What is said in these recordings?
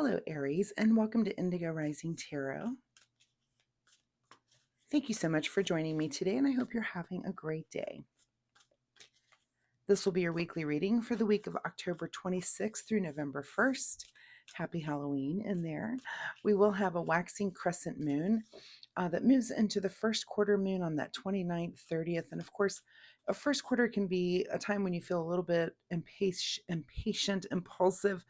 Hello, Aries, and welcome to Indigo Rising Tarot. Thank you so much for joining me today, and I hope you're having a great day. This will be your weekly reading for the week of October 26th through November 1st. Happy Halloween in there. We will have a waxing crescent moon that moves into the first quarter moon on that 29th, 30th. And of course, a first quarter can be a time when you feel a little bit impatient, impulsive.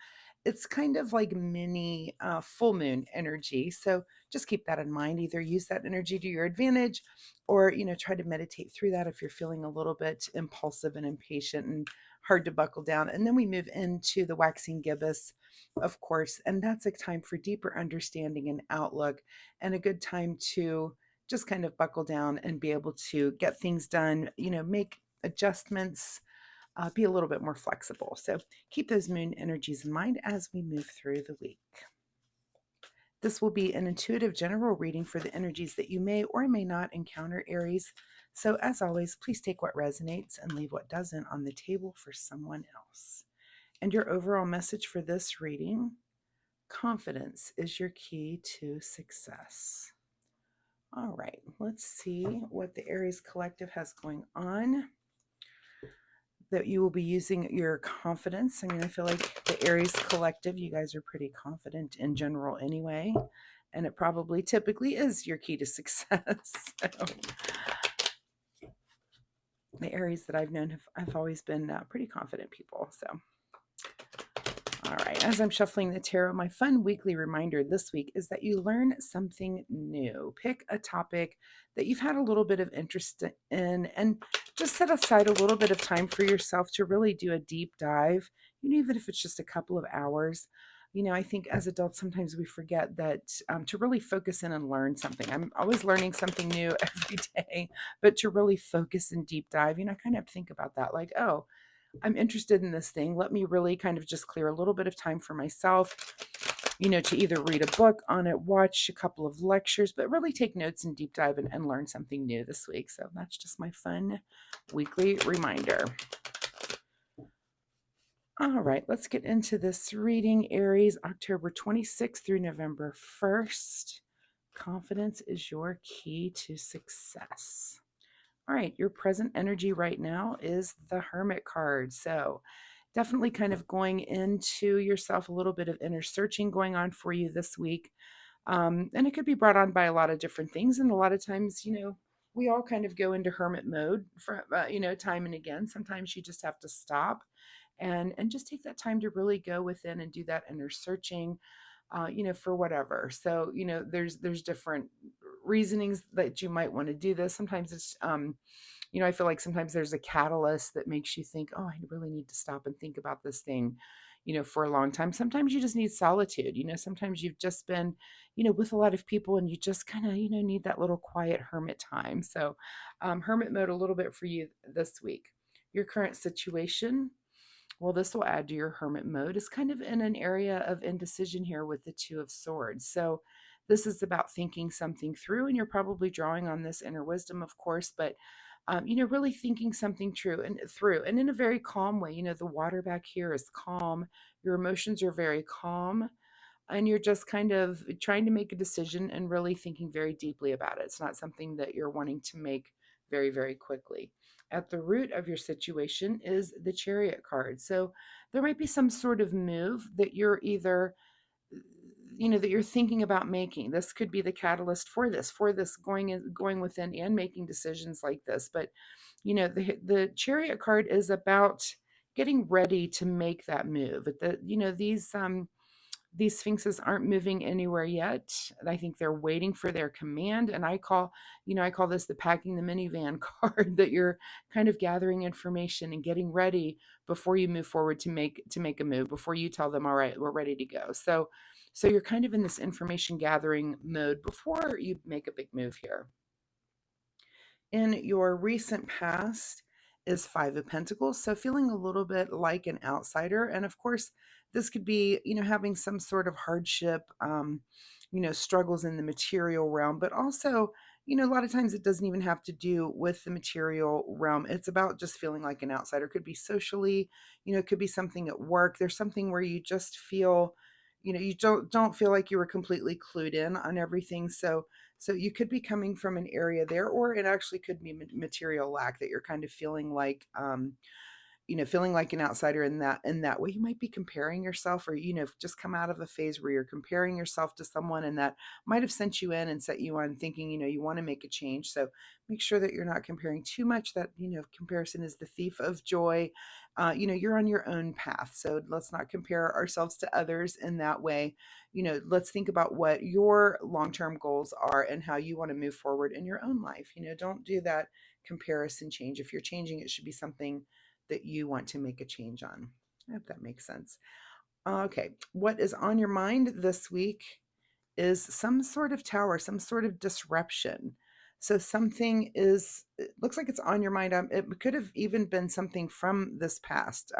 It's kind of like mini full moon energy. So just keep that in mind. Either use that energy to your advantage or, try to meditate through that if you're feeling a little bit impulsive and impatient and hard to buckle down. And then we move into the waxing gibbous, of course, and that's a time for deeper understanding and outlook, and a good time to just kind of buckle down and be able to get things done, make adjustments, be a little bit more flexible. So keep those moon energies in mind as we move through the week. This will be an intuitive general reading for the energies that you may or may not encounter, Aries. So as always, please take what resonates and leave what doesn't on the table for someone else. And your overall message for this reading: confidence is your key to success. All right, let's see what the Aries Collective has going on. That you will be using your confidence. I mean, I feel like the Aries Collective, you guys are pretty confident in general anyway, and it probably typically is your key to success. So, the Aries that I've known have always been pretty confident people. So, all right, as I'm shuffling the tarot, my fun weekly reminder this week is that you learn something new. Pick a topic that you've had a little bit of interest in and just set aside a little bit of time for yourself to really do a deep dive, even if it's just a couple of hours. I think as adults, sometimes we forget that to really focus in and learn something. I'm always learning something new every day, but to really focus and deep dive, I kind of think about that like, oh, I'm interested in this thing. Let me really kind of just clear a little bit of time for myself, to either read a book on it, watch a couple of lectures, but really take notes and deep dive and learn something new this week. So that's just my fun weekly reminder. All right, let's get into this reading, Aries, October 26th through November 1st. Confidence is your key to success. All right, your present energy right now is the Hermit card. So definitely kind of going into yourself, a little bit of inner searching going on for you this week. And it could be brought on by a lot of different things. And a lot of times, we all kind of go into hermit mode for, time and again. Sometimes you just have to stop and just take that time to really go within and do that inner searching, for whatever. So, there's different reasonings that you might want to do this. Sometimes it's, I feel like sometimes there's a catalyst that makes you think, oh, I really need to stop and think about this thing, for a long time. Sometimes you just need solitude. Sometimes you've just been, with a lot of people and you just kind of, need that little quiet hermit time. So, hermit mode a little bit for you this week. Your current situation, well, this will add to your hermit mode, is kind of in an area of indecision here with the Two of Swords. So this is about thinking something through, and you're probably drawing on this inner wisdom, of course, but really thinking something true and through, and in a very calm way. The water back here is calm. Your emotions are very calm, and you're just kind of trying to make a decision and really thinking very deeply about it. It's not something that you're wanting to make very, very quickly. At the root of your situation is the Chariot card. So there might be some sort of move that you're either, that you're thinking about making. This could be the catalyst for this going within and making decisions like this. But the Chariot card is about getting ready to make that move. These sphinxes aren't moving anywhere yet. I think they're waiting for their command. And I call this the packing the minivan card, that you're kind of gathering information and getting ready before you move forward to make a move, before you tell them, all right, we're ready to go. So you're kind of in this information gathering mode before you make a big move here. In your recent past is Five of Pentacles. So feeling a little bit like an outsider. And of course, this could be, having some sort of hardship, struggles in the material realm, but also, a lot of times it doesn't even have to do with the material realm. It's about just feeling like an outsider. It could be socially, it could be something at work. There's something where you just feel you don't feel like you were completely clued in on everything. So you could be coming from an area there, or it actually could be material lack that you're kind of feeling like, feeling like an outsider in that way. You might be comparing yourself, or just come out of a phase where you're comparing yourself to someone, and that might have sent you in and set you on thinking, you want to make a change. So make sure that you're not comparing too much. That, comparison is the thief of joy. You're on your own path, so let's not compare ourselves to others in that way. Let's think about what your long-term goals are and how you want to move forward in your own life. Don't do that comparison change. If you're changing, it should be something that you want to make a change on. I hope that makes sense. Okay, what is on your mind this week is some sort of tower, some sort of disruption. So something it looks like it's on your mind. It could have even been something from this past,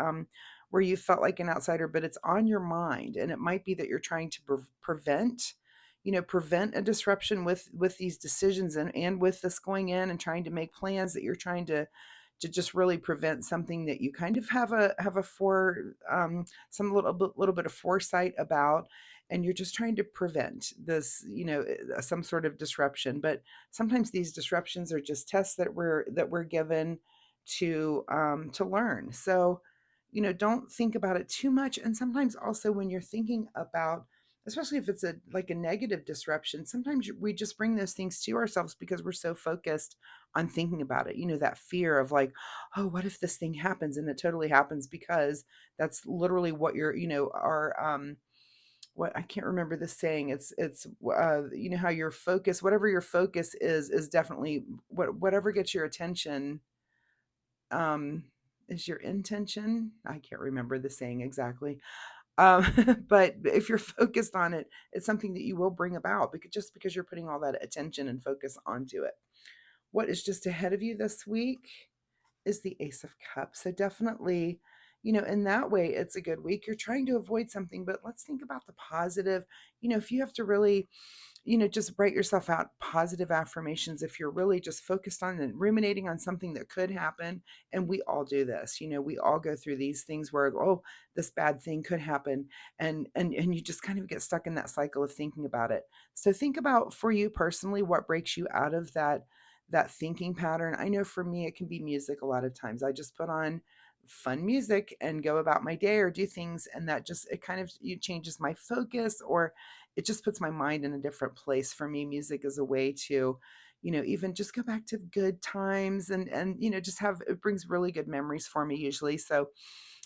where you felt like an outsider, but it's on your mind. And it might be that you're trying to prevent a disruption with these decisions, and with this going in and trying to make plans, that you're trying to just really prevent something that you kind of have a some little bit of foresight about, and you're just trying to prevent this, some sort of disruption. But sometimes these disruptions are just tests that we're given to learn. So don't think about it too much. And sometimes also, when you're thinking about, especially if it's like a negative disruption, sometimes we just bring those things to ourselves because we're so focused on thinking about it. That fear of like, oh, what if this thing happens? And it totally happens, because that's literally what you're, our what, I can't remember the saying. It's how your focus, whatever your focus is definitely whatever gets your attention, um is your intention. I can't remember the saying exactly. But if you're focused on it, it's something that you will bring about, because you're putting all that attention and focus onto it. What is just ahead of you this week is the Ace of Cups. So definitely, in that way, it's a good week. You're trying to avoid something, but let's think about the positive. If you have to really, just write yourself out positive affirmations, if you're really just focused on and ruminating on something that could happen. And we all do this. We all go through these things where, oh, this bad thing could happen. And you just kind of get stuck in that cycle of thinking about it. So think about, for you personally, what breaks you out of that thinking pattern. I know for me, it can be music. A lot of times I just put on fun music and go about my day or do things, and that just, it kind of, it changes my focus, or it just puts my mind in a different place. For me, music is a way to, even just go back to good times, and just have, it brings really good memories for me usually. So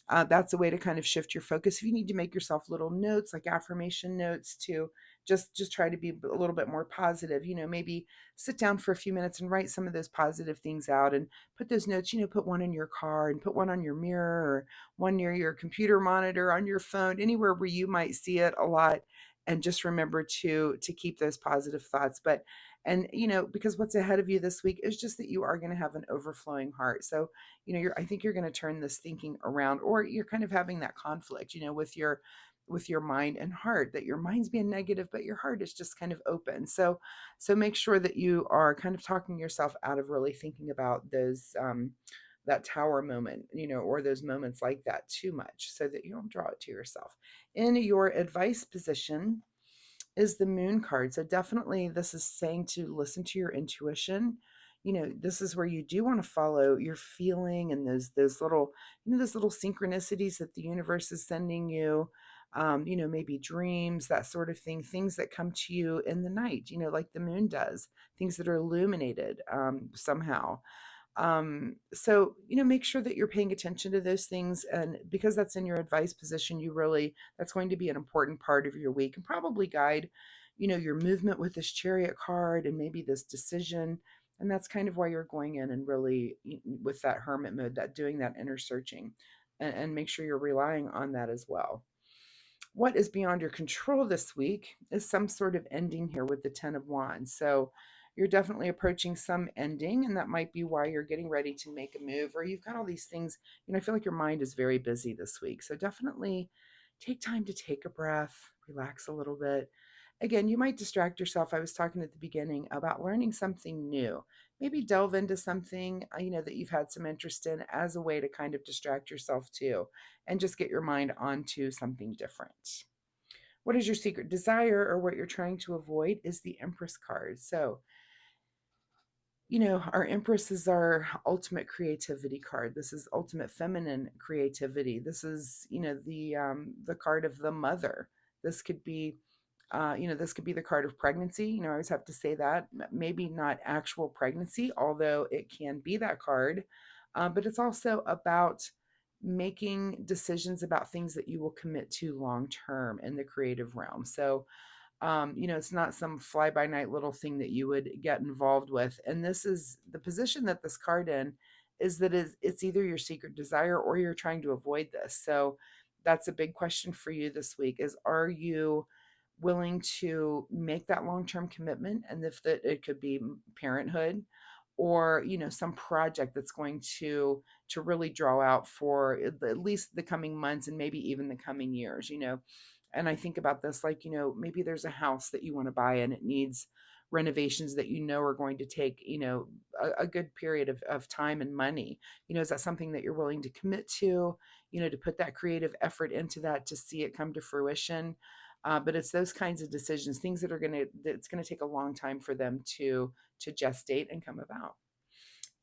that's a way to kind of shift your focus. If you need to make yourself little notes, like affirmation notes, to just try to be a little bit more positive. Maybe sit down for a few minutes and write some of those positive things out, and put those notes. Put one in your car, and put one on your mirror, or one near your computer monitor, on your phone, anywhere where you might see it a lot. And just remember to keep those positive thoughts. But and because what's ahead of you this week is just that you are going to have an overflowing heart. So I think you're going to turn this thinking around, or you're kind of having that conflict, with your mind and heart, that your mind's being negative, but your heart is just kind of open. So make sure that you are kind of talking yourself out of really thinking about those, that tower moment, or those moments like that too much, so that you don't draw it to yourself. In your advice position is the moon card. So definitely this is saying to listen to your intuition. This is where you do want to follow your feeling, and those little, those little synchronicities that the universe is sending you. Maybe dreams, that sort of thing, things that come to you in the night, like the moon does, things that are illuminated, somehow. So make sure that you're paying attention to those things, and because that's in your advice position, that's going to be an important part of your week, and probably guide your movement with this Chariot card, and maybe this decision. And that's kind of why you're going in and really, with that Hermit mode, that doing that inner searching, and make sure you're relying on that as well. What is beyond your control this week is some sort of ending here with the Ten of Wands. So you're definitely approaching some ending, and that might be why you're getting ready to make a move, or you've got all these things. I feel like your mind is very busy this week. So definitely take time to take a breath, relax a little bit. Again, you might distract yourself. I was talking at the beginning about learning something new. Maybe delve into something, that you've had some interest in, as a way to kind of distract yourself too, and just get your mind onto something different. What is your secret desire, or what you're trying to avoid, is the Empress card. So, our Empress is our ultimate creativity card. This is ultimate feminine creativity. This is, the card of the mother. This could be, this could be the card of pregnancy. I always have to say that. Maybe not actual pregnancy, although it can be that card. But it's also about making decisions about things that you will commit to long term in the creative realm. So, it's not some fly by night little thing that you would get involved with. And this is the position that this card in, is that it's either your secret desire or you're trying to avoid this. So that's a big question for you this week, is, are you willing to make that long-term commitment? And if that, it could be parenthood, or some project that's going to really draw out for at least the coming months and maybe even the coming years. And I think about this like, maybe there's a house that you want to buy and it needs renovations that are going to take, a good period of time and money. Is that something that you're willing to commit to, to put that creative effort into that, to see it come to fruition? But it's those kinds of decisions, things that's going to take a long time for them to gestate and come about.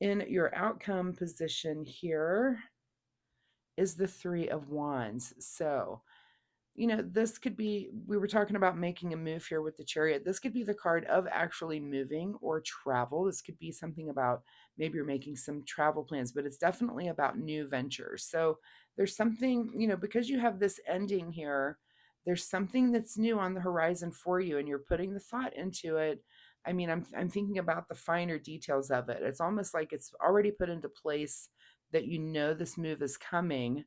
In your outcome position here is the Three of Wands. So, this could be, we were talking about making a move here with the Chariot. This could be the card of actually moving or travel. This could be something about, maybe you're making some travel plans, but it's definitely about new ventures. So there's something, because you have this ending here, there's something that's new on the horizon for you, and you're putting the thought into it. I mean, I'm thinking about the finer details of it. It's almost like it's already put into place, that this move is coming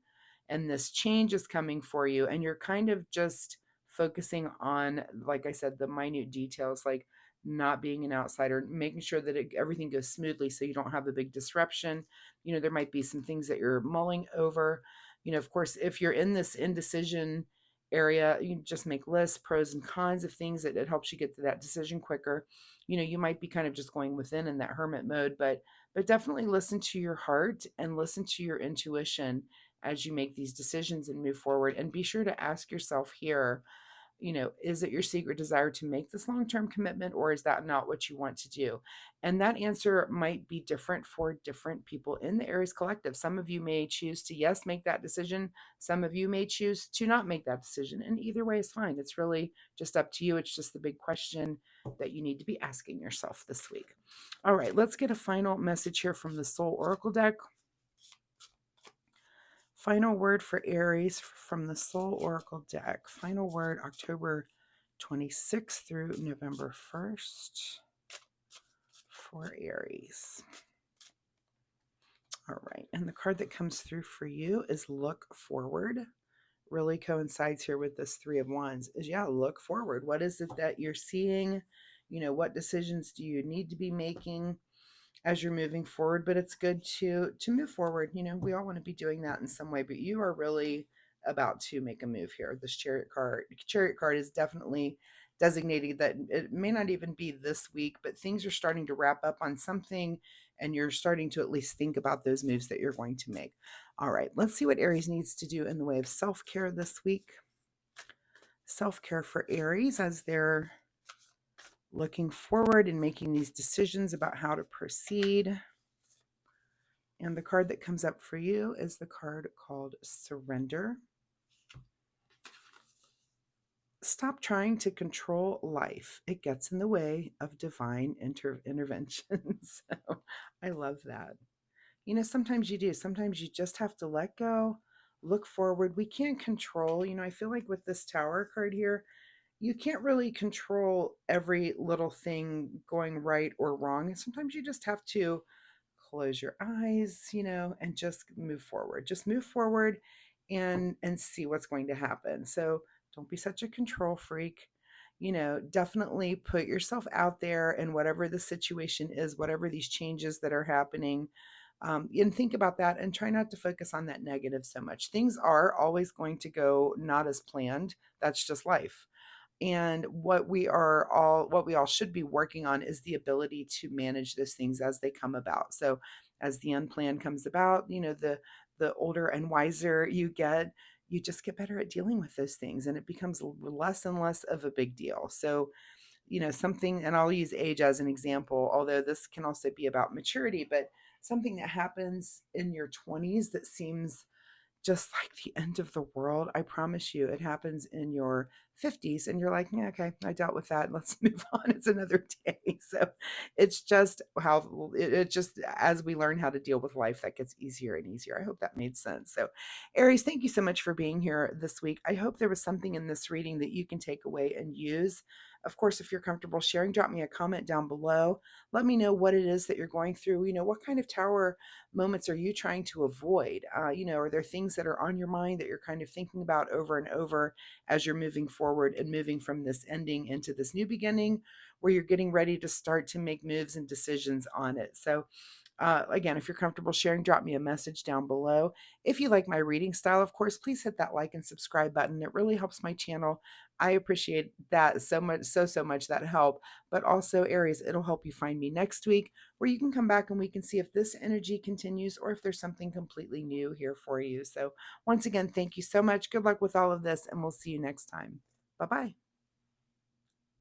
and this change is coming for you, and you're kind of just focusing on, like I said, the minute details, like not being an outsider, making sure that everything goes smoothly so you don't have a big disruption. There might be some things that you're mulling over. Of course, if you're in this indecision area, you just make lists, pros and cons of things, that it helps you get to that decision quicker. You might be kind of just going within in that hermit mode, but definitely listen to your heart and listen to your intuition as you make these decisions and move forward. And be sure to ask yourself here, is it your secret desire to make this long-term commitment, or is that not what you want to do? And that answer might be different for different people in the Aries collective. Some of you may choose to, yes, make that decision. Some of you may choose to not make that decision. And either way is fine. It's really just up to you. It's just the big question that you need to be asking yourself this week. All right, let's get a final message here from the Soul Oracle deck. Final word for Aries from the Soul Oracle deck. Final word, October 26th through November 1st for Aries. All right, and the card that comes through for you is Look Forward. Really coincides here with this Three of Wands, is, look forward. What is it that you're seeing? What decisions do you need to be making as you're moving forward? But it's good to move forward. We all want to be doing that in some way, but you are really about to make a move here. This Chariot card is definitely designating that it may not even be this week, but things are starting to wrap up on something, and you're starting to at least think about those moves that you're going to make. All right, let's see what Aries needs to do in the way of self-care this week. Self-care for Aries as they're looking forward and making these decisions about how to proceed. And the card that comes up for you is the card called Surrender. Stop trying to control life. It gets in the way of divine interventions. So I love that. Sometimes you do. Sometimes you just have to let go, look forward. We can't control, I feel like with this Tower card here, you can't really control every little thing going right or wrong. And sometimes you just have to close your eyes, and just move forward. Just move forward and see what's going to happen. So don't be such a control freak. Definitely put yourself out there, and whatever the situation is, whatever these changes that are happening, and think about that, and try not to focus on that negative so much. Things are always going to go not as planned. That's just life. And what we all should be working on is the ability to manage those things as they come about. So as the unplanned comes about, the older and wiser you get, you just get better at dealing with those things and it becomes less and less of a big deal. So, something, and I'll use age as an example, although this can also be about maturity, but something that happens in your 20s that seems just like the end of the world, I promise you, it happens in your 50s, and you're like, yeah, okay, I dealt with that. Let's move on. It's another day. So it's just how it just, as we learn how to deal with life, that gets easier and easier. I hope that made sense. So, Aries, thank you so much for being here this week. I hope there was something in this reading that you can take away and use. Of course, if you're comfortable sharing, drop me a comment down below. Let me know what it is that you're going through. What kind of tower moments are you trying to avoid? Are there things that are on your mind that you're kind of thinking about over and over as you're moving forward and moving from this ending into this new beginning where you're getting ready to start to make moves and decisions on it? So, again, if you're comfortable sharing, drop me a message down below. If you like my reading style, of course, please hit that like and subscribe button. It really helps my channel. I appreciate that so much, so much, that help. But also, Aries, it'll help you find me next week where you can come back and we can see if this energy continues or if there's something completely new here for you. So once again, thank you so much. Good luck with all of this, and we'll see you next time. Bye-bye.